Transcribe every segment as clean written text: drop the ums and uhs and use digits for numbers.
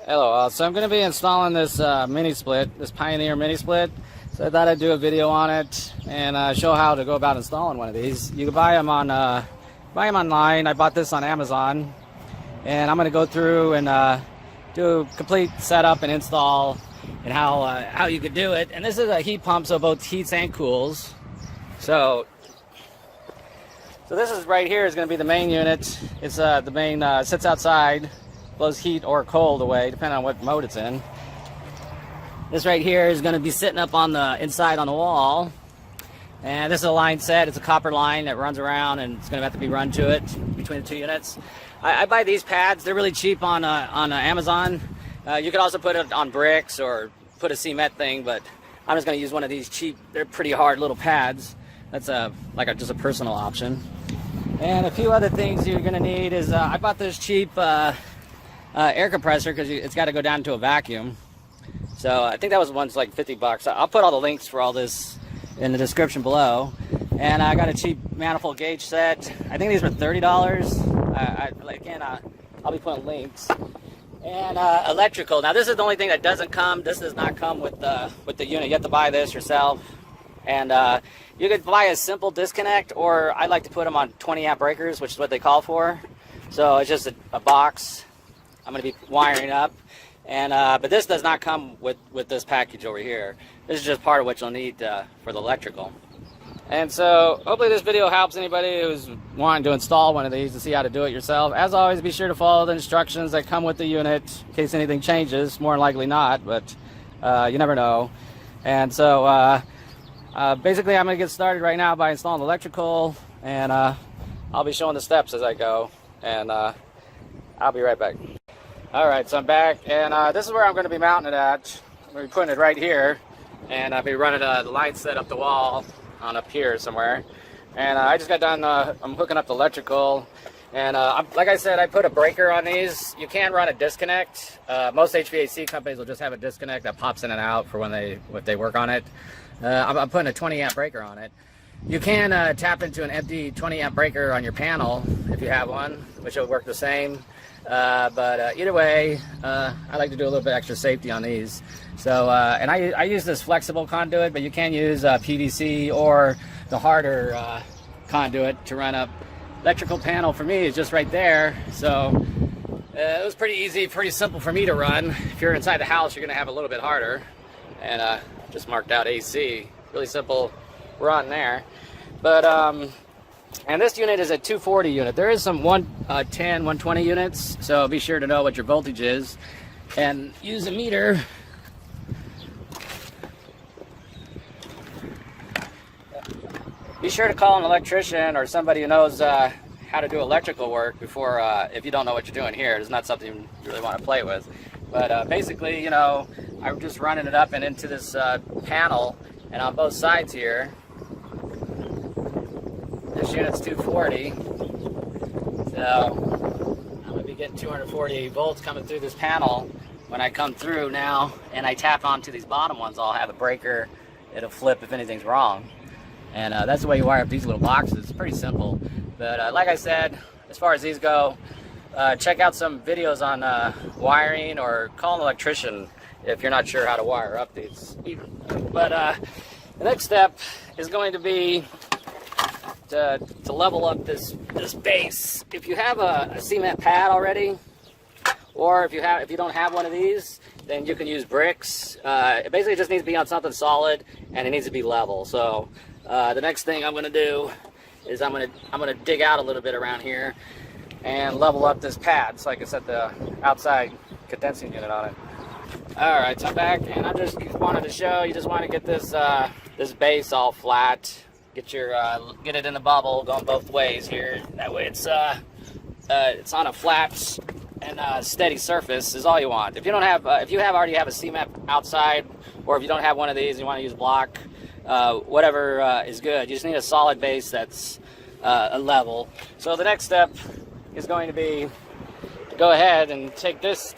Hello, so I'm going to be installing this Minisplit, this Pioneer Minisplit. So I thought I'd do a video on it and show how to go about installing one of these. You can buy them online. I bought this on Amazon, and I'm going to go through and do a complete setup and install and how you could do it. And this is a heat pump, so both heats and cools. So this is right here is going to be the main unit. It's the main sits outside. Blows heat or cold away, depending on what mode it's in. This right here is going to be sitting up on the inside on the wall, and this is a line set. It's a copper line that runs around, and it's going to have to be run to it between the two units. I buy these pads. They're really cheap on Amazon. You could also put it on bricks or put a cement thing, but I'm just going to use one of these cheap. They're pretty hard little pads. That's just a personal option. And a few other things you're going to need is I bought this cheap air compressor because it's got to go down to a vacuum. So I think that was one's like 50 bucks. I'll put all the links for all this in the description below. And I got a cheap manifold gauge set. I think these were $30. I'll be putting links. And electrical. Now this is the only thing that doesn't come. This does not come with the unit. You have to buy this yourself. And you could buy a simple disconnect, or I like to put them on 20 amp breakers, which is what they call for. So it's just a box I'm going to be wiring up, and but this does not come with this package over here. This is just part of what you'll need for the electrical. And so hopefully this video helps anybody who's wanting to install one of these to see how to do it yourself. As always, be sure to follow the instructions that come with the unit in case anything changes. More than likely not, but you never know. And so basically I'm going to get started right now by installing the electrical, and I'll be showing the steps as I go, and I'll be right back. Alright, so I'm back, and this is where I'm going to be mounting it at. I'm going to be putting it right here, and I'll be running the line set up the wall on up here somewhere. And I just got done, I'm hooking up the electrical, and like I said, I put a breaker on these. You can run a disconnect. Most HVAC companies will just have a disconnect that pops in and out for if they work on it. I'm putting a 20 amp breaker on it. You can tap into an empty 20 amp breaker on your panel if you have one, which will work the same. But either way, I like to do a little bit extra safety on these. So, and I use this flexible conduit, but you can use PVC or the harder conduit to run up. Electrical panel for me is just right there. So it was pretty easy, pretty simple for me to run. If you're inside the house, you're going to have a little bit harder. And just marked out AC. Really simple run there. But and this unit is a 240 unit. There is some 110, 120 units, so be sure to know what your voltage is and use a meter. Be sure to call an electrician or somebody who knows how to do electrical work before, if you don't know what you're doing here. It's not something you really want to play with. But basically, you know, I'm just running it up and into this panel, and on both sides here, this unit's 240, so I'm going to be getting 240 volts coming through this panel. When I come through now and I tap onto these bottom ones, I'll have a breaker. It'll flip if anything's wrong. And that's the way you wire up these little boxes. It's pretty simple. But like I said, as far as these go, check out some videos on wiring, or call an electrician if you're not sure how to wire up these. But the next step is going to be to level up this base. If you have a cement pad already, or if you don't have one of these, then you can use bricks. It basically just needs to be on something solid, and it needs to be level. So the next thing I'm going to do is I'm going to dig out a little bit around here and level up this pad so I can set the outside condensing unit on it. All right, so I'm back, and I just wanted to show you. Just want to get this this base all flat. Get it in the bubble going both ways here. That way it's on a flat and steady surface is all you want. If you don't have if you already have a cement outside, or if you don't have one of these, you want to use block, whatever is good. You just need a solid base that's a level. So the next step is going to be to go ahead and take this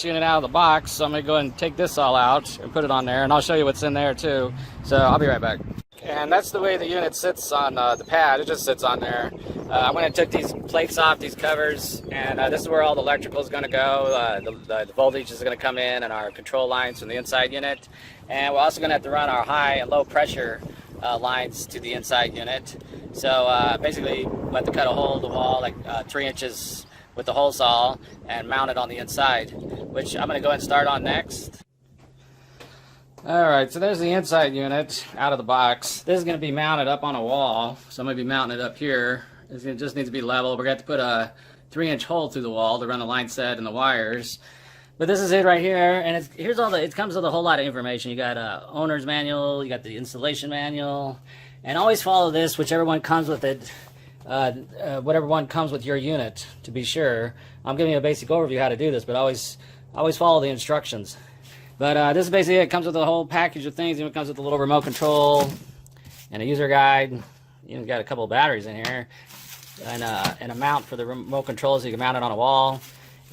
unit out of the box. So I'm going to go ahead and take this all out and put it on there, and I'll show you what's in there too. So I'll be right back. And that's the way the unit sits on the pad. It just sits on there. I went and took these plates off, these covers, and this is where all the electrical is going to go. The voltage is going to come in and our control lines from the inside unit. And we're also going to have to run our high and low pressure lines to the inside unit. So basically, we have to cut a hole in the wall like 3 inches with the hole saw and mount it on the inside, which I'm going to go ahead and start on next. Alright, so there's the inside unit out of the box. This is going to be mounted up on a wall, so I'm going to be mounting it up here. It just needs to be level. We're going to have to put a 3-inch hole through the wall to run the line set and the wires. But this is it right here, and here's all it comes with a whole lot of information. You got owner's manual, you got the installation manual, and always follow this, whichever one comes with it, whatever one comes with your unit, to be sure. I'm giving you a basic overview how to do this, but always follow the instructions. But this is basically it. It comes with a whole package of things. It comes with a little remote control and a user guide. Even got a couple of batteries in here, and a mount for the remote control so you can mount it on a wall,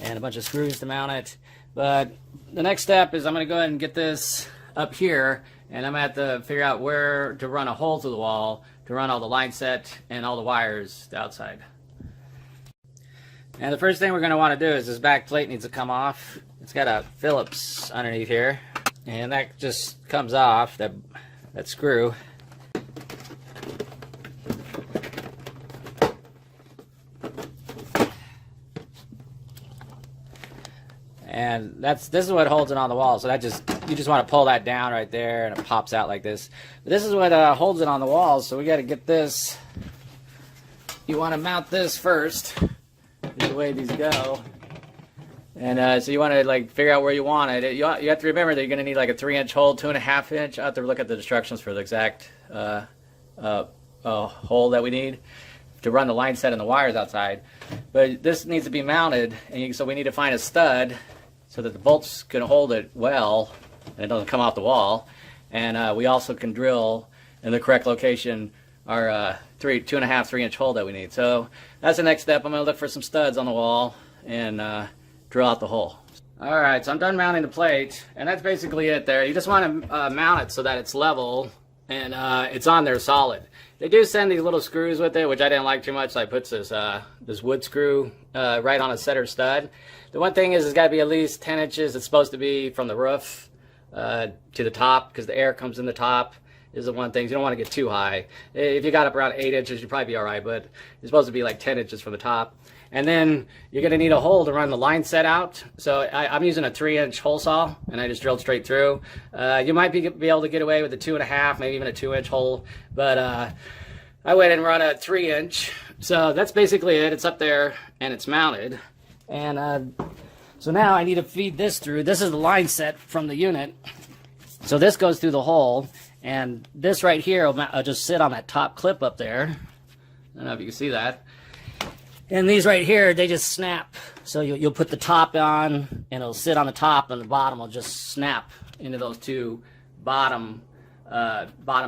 and a bunch of screws to mount it. But the next step is I'm going to go ahead and get this up here, and I'm going to have to figure out where to run a hole through the wall to run all the line set and all the wires to outside. And the first thing we're going to want to do is this back plate needs to come off. It's got a Phillips underneath here, and that just comes off, that screw. And this is what holds it on the wall. So you just want to pull that down right there, and it pops out like this. But this is what holds it on the wall. So we got to get this. You want to mount this first. This is the way these go. And so you want to like figure out where you want it. You have to remember that you're going to need like a 3-inch hole, 2.5 inch. I have to look at the instructions for the exact hole that we need to run the line set and the wires outside. But this needs to be mounted, and so we need to find a stud so that the bolts can hold it well and it doesn't come off the wall. And we also can drill in the correct location our 2.5, 3-inch hole that we need. So that's the next step. I'm going to look for some studs on the wall and drill out the hole. Alright, so I'm done mounting the plate, and that's basically it there. You just want to mount it so that it's level and it's on there solid. They do send these little screws with it, which I didn't like too much, so I put this wood screw right on a center stud. The one thing is it's got to be at least 10 inches. It's supposed to be from the roof to the top, because the air comes in the top is the one thing. You don't want to get too high. If you got up around 8 inches, you'd probably be alright, but it's supposed to be like 10 inches from the top. And then you're going to need a hole to run the line set out. So I'm using a 3-inch hole saw, and I just drilled straight through. You might be able to get away with a 2.5, maybe even a 2-inch hole, but I went and run a 3-inch. So that's basically it. It's up there and it's mounted. And so now I need to feed this through. This is the line set from the unit. So this goes through the hole, and this right here will just sit on that top clip up there. I don't know if you can see that. And these right here, they just snap. So you'll put the top on, and it'll sit on the top, and the bottom will just snap into those two bottom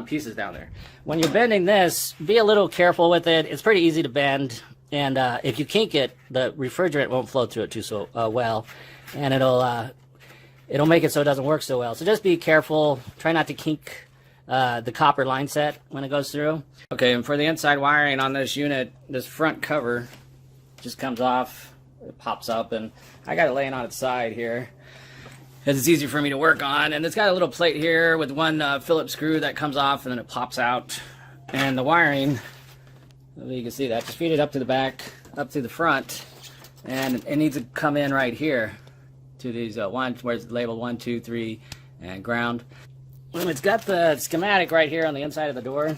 pieces down there. When you're bending this, be a little careful with it. It's pretty easy to bend, and if you kink it, the refrigerant won't flow through it so well, and it'll make it so it doesn't work so well. So just be careful. Try not to kink the copper line set when it goes through. Okay, and for the inside wiring on this unit, this front cover just comes off, it pops up, and I got it laying on its side here because it's easier for me to work on. And it's got a little plate here with one Phillips screw that comes off, and then it pops out. And the wiring, you can see that, just feed it up to the back, up to the front, and it needs to come in right here to these where it's labeled 1, 2, 3, and ground. And it's got the schematic right here on the inside of the door,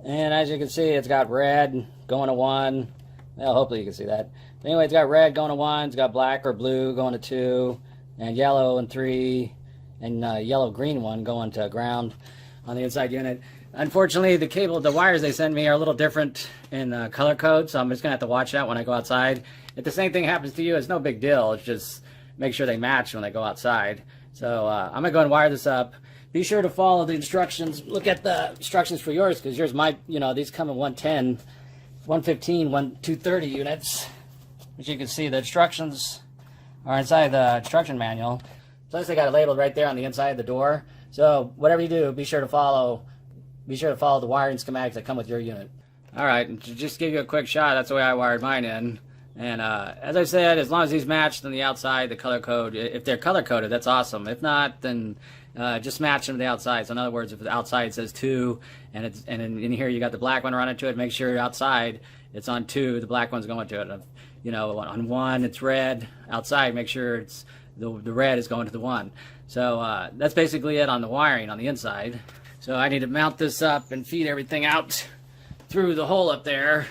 and as you can see, it's got red going to 1. Well, hopefully you can see that. Anyway, it's got red going to 1, it's got black or blue going to 2, and yellow and 3, and yellow-green one going to ground on the inside unit. Unfortunately, the wires they send me are a little different in color code, so I'm just going to have to watch that when I go outside. If the same thing happens to you, it's no big deal. It's just make sure they match when they go outside. So I'm going to go and wire this up. Be sure to follow the instructions. Look at the instructions for yours, because yours might, these come in 110, 115, 230 units. As you can see, the instructions are inside the instruction manual. Plus, they got it labeled right there on the inside of the door. So whatever you do, be sure to follow the wiring schematics that come with your unit. All right, and to just give you a quick shot, that's the way I wired mine in. And as I said, as long as these matched on the outside, the color code, if they're color coded, that's awesome. If not, then just match them to the outside. So in other words, if the outside says 2, and in here you got the black one running to it, make sure outside it's on 2, the black one's going to it. If, you know, on 1 it's red outside, make sure it's the red is going to the 1. So that's basically it on the wiring on the inside. So I need to mount this up and feed everything out through the hole up there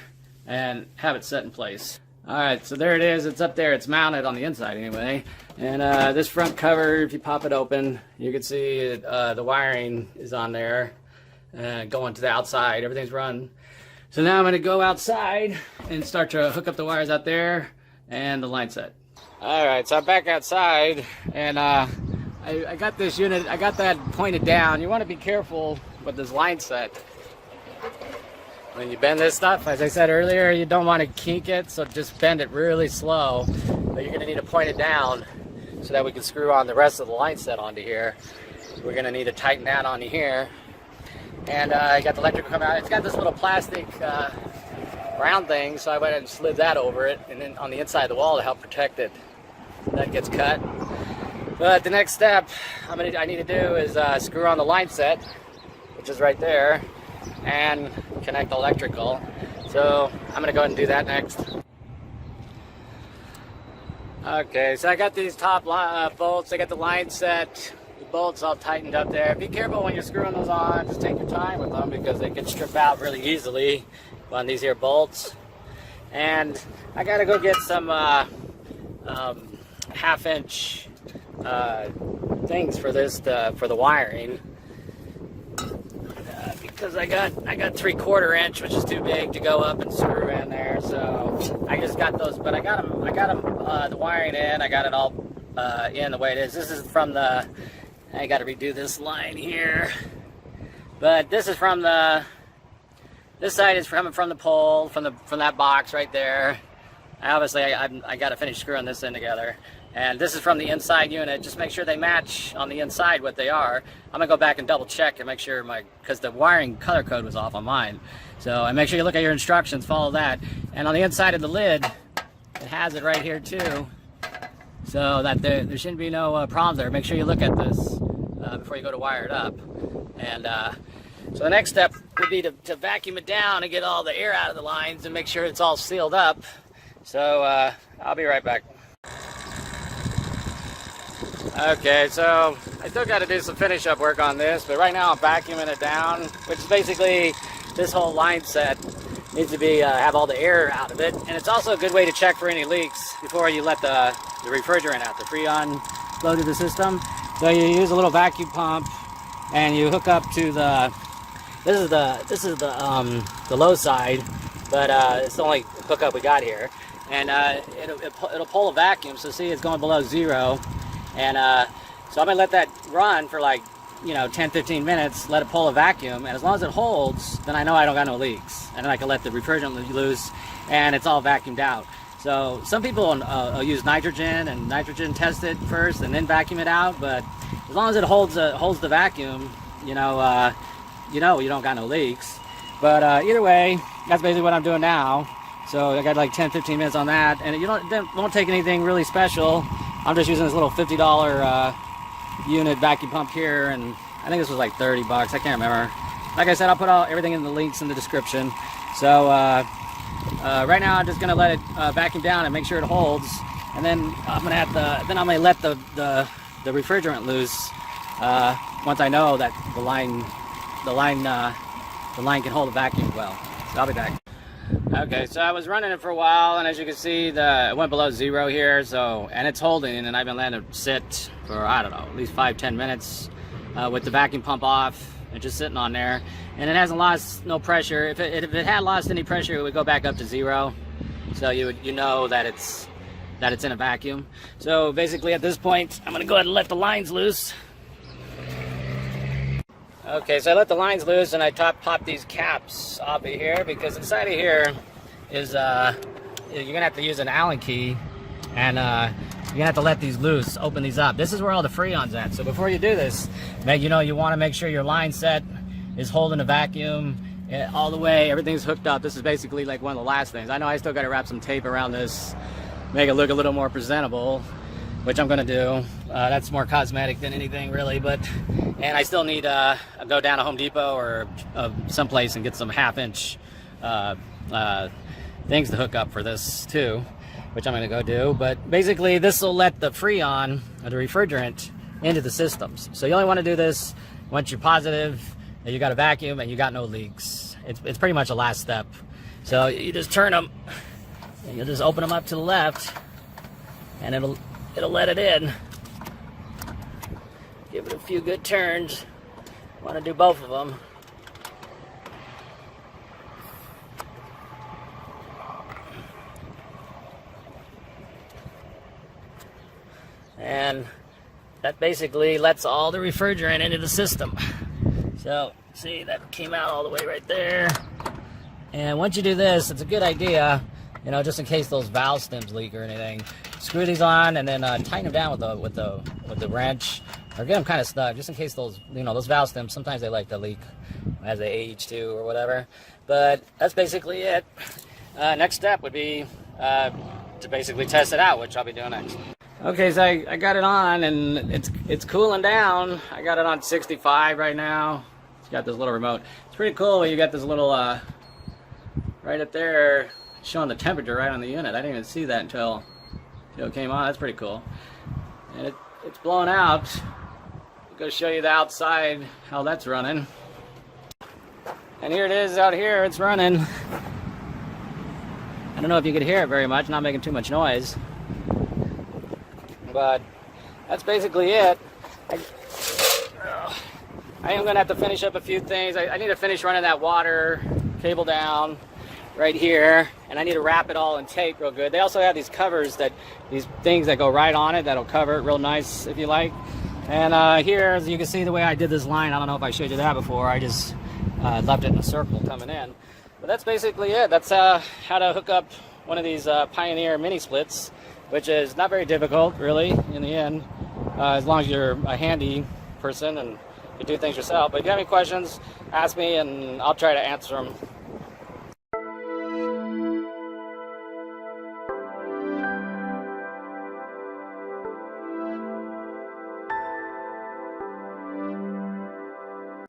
and have it set in place. Alright, so there it is. It's up there. It's mounted on the inside anyway. And this front cover, if you pop it open, you can see it, the wiring is on there going to the outside. Everything's run. So now I'm going to go outside and start to hook up the wires out there and the line set. Alright, so I'm back outside and I got this unit, I got that pointed down. You want to be careful with this line set. When you bend this stuff, as I said earlier, you don't want to kink it, so just bend it really slow. But you're going to need to point it down so that we can screw on the rest of the line set onto here. We're going to need to tighten that onto here. And I got the electrical coming out. It's got this little plastic round thing, so I went and slid that over it, and then on the inside of the wall to help protect it. That gets cut. But the next step I need to do is screw on the line set, which is right there, and connect the electrical. So I'm going to go ahead and do that next. Okay, so I got these top bolts. I got the line set, the bolts all tightened up there. Be careful when you're screwing those on. Just take your time with them because they can strip out really easily on these here bolts. And I got to go get some half-inch things for this for the wiring. Because I got 3/4 inch, which is too big to go up and screw in there. So I just got those, but I got them the wiring in. I got it all in the way it is. This is from the. I got to redo this line here, but this is from the. This side is coming from the pole, from that box right there. Obviously, I got to finish screwing this in together. And this is from the inside unit. Just make sure they match on the inside what they are. I'm going to go back and double check and make sure because the wiring color code was off on mine. So, and make sure you look at your instructions, follow that. And on the inside of the lid, it has it right here too. So that there shouldn't be no problems there. Make sure you look at this before you go to wire it up. And so the next step would be to vacuum it down and get all the air out of the lines and make sure it's all sealed up. So I'll be right back. Okay, so I still got to do some finish up work on this, but right now I'm vacuuming it down, which is basically this whole line set needs to be have all the air out of it. And it's also a good way to check for any leaks before you let the refrigerant out, the Freon flow to the system. So you use a little vacuum pump and you hook up to the this is the low side, but it's the only hookup we got here. And it'll pull a vacuum, so see it's going below 0. And so I'm going to let that run for like, 10-15 minutes, let it pull a vacuum, and as long as it holds, then I know I don't got no leaks. And then I can let the refrigerant loose, and it's all vacuumed out. So some people use nitrogen, and nitrogen test it first, and then vacuum it out, but as long as it holds the vacuum, you don't got no leaks. But either way, that's basically what I'm doing now. So I got like 10-15 minutes on that, and it won't take anything really special. I'm just using this little $50 unit vacuum pump here, and I think this was like 30 bucks. I can't remember. Like I said, I'll put everything in the links in the description. So right now I'm just gonna let it vacuum down and make sure it holds, and then I'm gonna let the refrigerant loose once I know that the line can hold the vacuum well. So I'll be back. Okay, so I was running it for a while, and as you can see, it went below 0 here, and it's holding, and I've been letting it sit for, I don't know, at least 5-10 minutes with the vacuum pump off and just sitting on there, and it hasn't lost no pressure. If it had lost any pressure, it would go back up to 0, so you know that it's in a vacuum. So basically at this point, I'm going to go ahead and let the lines loose. Okay, so I let the lines loose and I pop these caps off of here because inside of here is, you're going to have to use an Allen key and you're going to have to let these loose, open these up. This is where all the Freon's at. So before you do this, you want to make sure your line set is holding a vacuum all the way. Everything's hooked up. This is basically like one of the last things. I know I still got to wrap some tape around this, make it look a little more presentable, which I'm going to do. That's more cosmetic than anything really, and I still need to go down to Home Depot or someplace and get some 1/2-inch things to hook up for this too, which I'm going to go do. But basically this will let the Freon, or the refrigerant, into the systems. So you only want to do this once you're positive that you got a vacuum and you got no leaks. It's pretty much a last step. So you just turn them, and you'll just open them up to the left, and it'll let it in. Give it a few good turns. Want to do both of them. And that basically lets all the refrigerant into the system. So, see, that came out all the way right there. And once you do this, it's a good idea, you know, just in case those valve stems leak or anything. Screw these on and then tighten them down with the wrench, or get them kind of snug, just in case those, you know, those valve stems, sometimes they like to leak as they age too or whatever. But that's basically it. Next step would be to basically test it out, which I'll be doing next. Okay, so I got it on and it's cooling down. I got it on 65 right now. It's got this little remote. It's pretty cool when you got this little right up there showing the temperature right on the unit. I didn't even see that until it came on. That's pretty cool. And it's blowing out. I'm going to show you the outside, how that's running. And here it is out here. It's running. I don't know if you could hear it very much. Not making too much noise. But that's basically it. I am going to have to finish up a few things. I need to finish running that water cable down right here, and I need to wrap it all in tape real good. They also have these covers, these things that go right on it that'll cover it real nice if you like. And here, as you can see the way I did this line, I don't know if I showed you that before. I just left it in a circle coming in. But that's basically it. That's how to hook up one of these Pioneer mini splits, which is not very difficult, really, in the end, as long as you're a handy person and you do things yourself. But if you have any questions, ask me, and I'll try to answer them